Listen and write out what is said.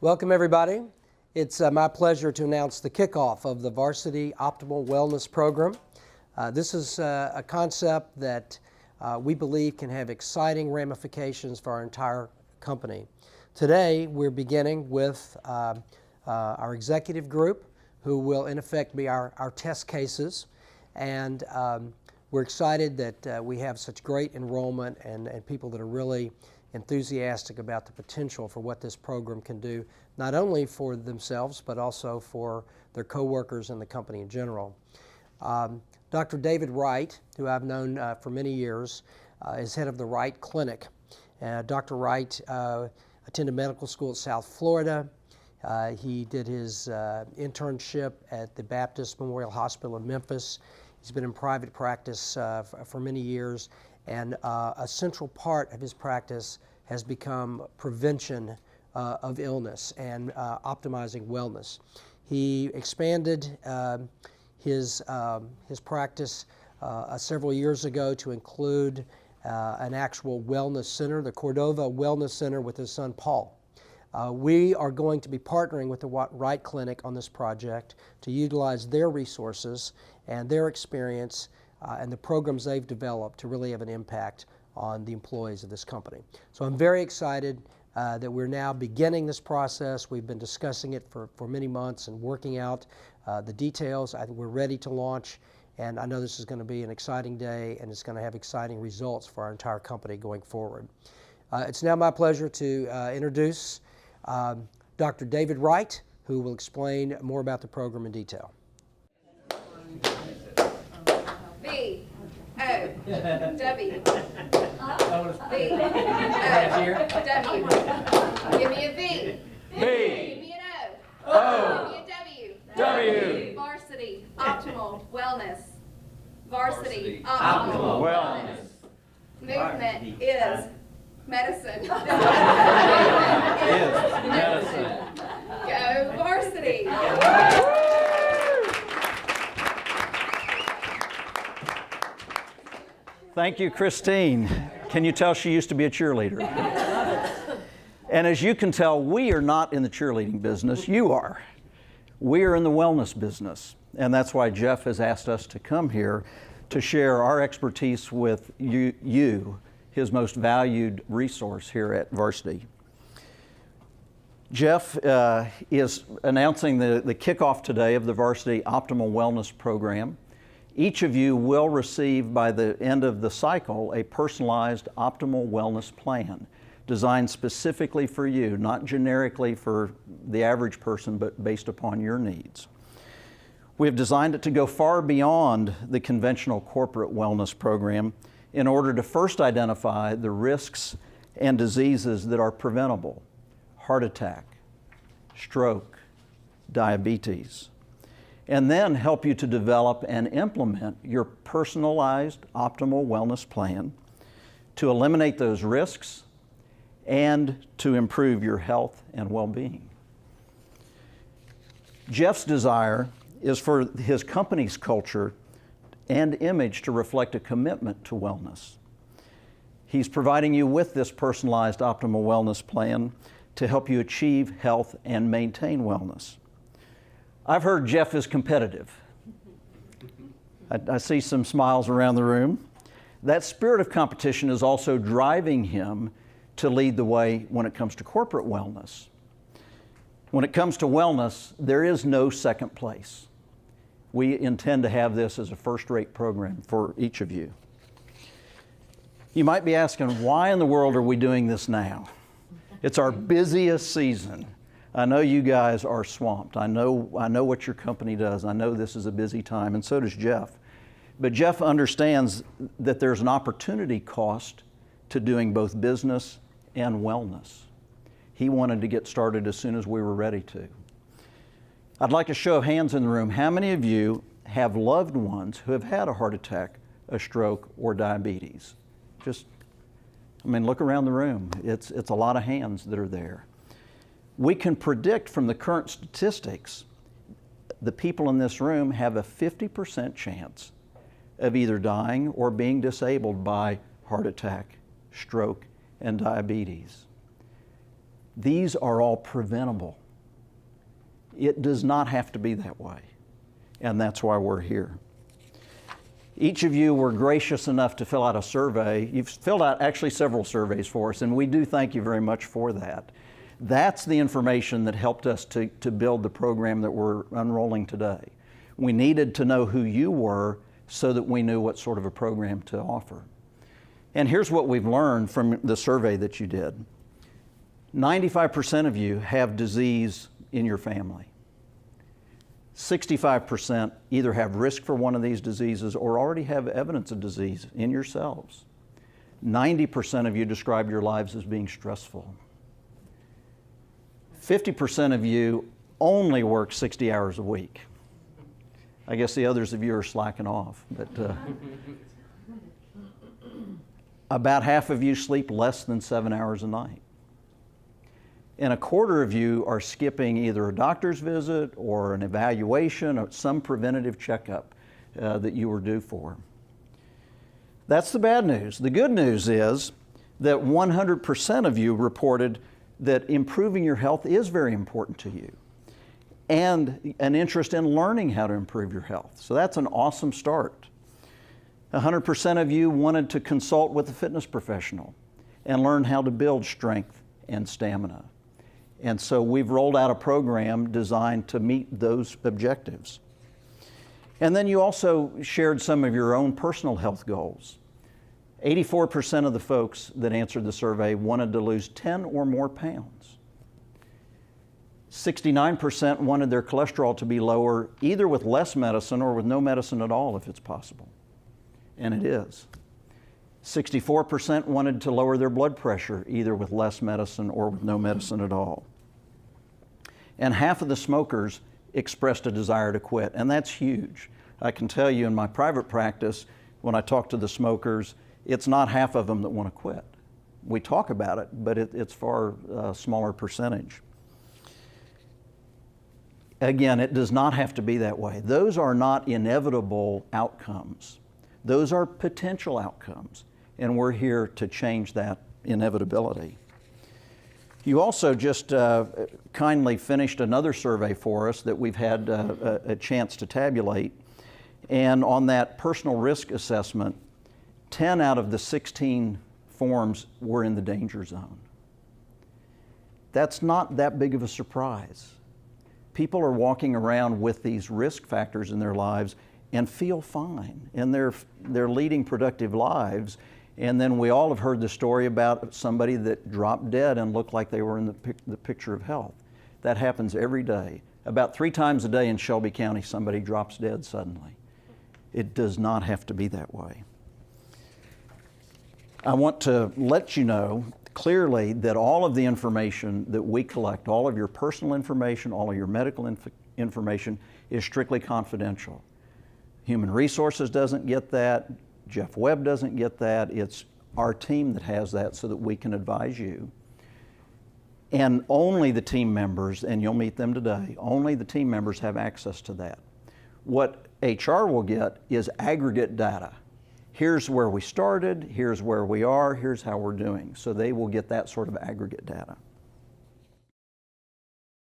Welcome, everybody. It's my pleasure to announce the kickoff of the Varsity Optimal Wellness Program. This is a concept that we believe can have exciting ramifications for our entire company. Today, we're beginning with our executive group, who will in effect be our test cases. And we're excited that we have such great enrollment and people that are really enthusiastic about the potential for what this program can do, not only for themselves, but also for their coworkers and the company in general. Dr. David Wright, who I've known for many years, is head of the Wright Clinic. Dr. Wright attended medical school at South Florida. He did his internship at the Baptist Memorial Hospital in Memphis. He's been in private practice for many years, and a central part of his practice has become prevention of illness and optimizing wellness. He expanded his practice several years ago to include an actual wellness center, the Cordova Wellness Center, with his son Paul. We are going to be partnering with the Wright Clinic on this project to utilize their resources and their experience and the programs they've developed to really have an impact on the employees of this company. So I'm very excited that we're now beginning this process. We've been discussing it for many months and working out the details. I think we're ready to launch, and I know this is going to be an exciting day, and it's going to have exciting results for our entire company going forward. It's now my pleasure to introduce Dr. David Wright, who will explain more about the program in detail. VOW. VOW. Give me a V. V. Give me an O. O. Give me a W. W. Varsity Optimal Wellness. Varsity Optimal Wellness. Movement is medicine. Is medicine. Go Varsity. Thank you, Christine. Can you tell she used to be a cheerleader? And as you can tell, we are not in the cheerleading business. You are. We are in the wellness business. And that's why Jeff has asked us to come here to share our expertise with you, his most valued resource here at Varsity. Jeff is announcing the kickoff today of the Varsity Optimal Wellness Program. Each of you will receive, by the end of the cycle, a personalized optimal wellness plan designed specifically for you, not generically for the average person, but based upon your needs. We have designed it to go far beyond the conventional corporate wellness program in order to first identify the risks and diseases that are preventable: heart attack, stroke, diabetes, and then help you to develop and implement your personalized optimal wellness plan to eliminate those risks and to improve your health and well-being. Jeff's desire is for his company's culture and image to reflect a commitment to wellness. He's providing you with this personalized optimal wellness plan to help you achieve health and maintain wellness. I've heard Jeff is competitive. I see some smiles around the room. That spirit of competition is also driving him to lead the way when it comes to corporate wellness. When it comes to wellness, there is no second place. We intend to have this as a first-rate program for each of you. You might be asking, why in the world are we doing this now? It's our busiest season. I know you guys are swamped. I know what your company does. I know this is a busy time, and so does Jeff. But Jeff understands that there's an opportunity cost to doing both business and wellness. He wanted to get started as soon as we were ready to. I'd like to show of hands in the room, how many of you have loved ones who have had a heart attack, a stroke, or diabetes? Look around the room. It's a lot of hands that are there. We can predict from the current statistics, the people in this room have a 50% chance of either dying or being disabled by heart attack, stroke, and diabetes. These are all preventable. It does not have to be that way, and that's why we're here. Each of you were gracious enough to fill out a survey. You've filled out actually several surveys for us, and we do thank you very much for that. That's the information that helped us to build the program that we're unrolling today. We needed to know who you were so that we knew what sort of a program to offer. And here's what we've learned from the survey that you did. 95% of you have disease in your family. 65% either have risk for one of these diseases or already have evidence of disease in yourselves. 90% of you describe your lives as being stressful. 50% of you only work 60 hours a week. I guess the others of you are slacking off, but about half of you sleep less than 7 hours a night. And a quarter of you are skipping either a doctor's visit or an evaluation or some preventative checkup that you were due for. That's the bad news. The good news is that 100% of you reported that improving your health is very important to you, and an interest in learning how to improve your health. So that's an awesome start. 100% of you wanted to consult with a fitness professional and learn how to build strength and stamina. And so we've rolled out a program designed to meet those objectives. And then you also shared some of your own personal health goals. 84% of the folks that answered the survey wanted to lose 10 or more pounds. 69% wanted their cholesterol to be lower, either with less medicine or with no medicine at all if it's possible. And it is. 64% wanted to lower their blood pressure, either with less medicine or with no medicine at all. And half of the smokers expressed a desire to quit, and that's huge. I can tell you in my private practice, when I talk to the smokers, it's not half of them that want to quit. We talk about it, but it's far smaller percentage. Again, it does not have to be that way. Those are not inevitable outcomes. Those are potential outcomes, and we're here to change that inevitability. You also just kindly finished another survey for us that we've had a chance to tabulate. And on that personal risk assessment, 10 out of the 16 forms were in the danger zone. That's not that big of a surprise. People are walking around with these risk factors in their lives and feel fine, and they're leading productive lives. And then we all have heard the story about somebody that dropped dead and looked like they were in the picture of health. That happens every day. About 3 times a day in Shelby County, somebody drops dead suddenly. It does not have to be that way. I want to let you know clearly that all of the information that we collect, all of your personal information, all of your medical information is strictly confidential. Human Resources doesn't get that. Jeff Webb doesn't get that. It's our team that has that so that we can advise you. And only the team members, and you'll meet them today, only the team members have access to that. What HR will get is aggregate data. Here's where we started, here's where we are, here's how we're doing. So they will get that sort of aggregate data.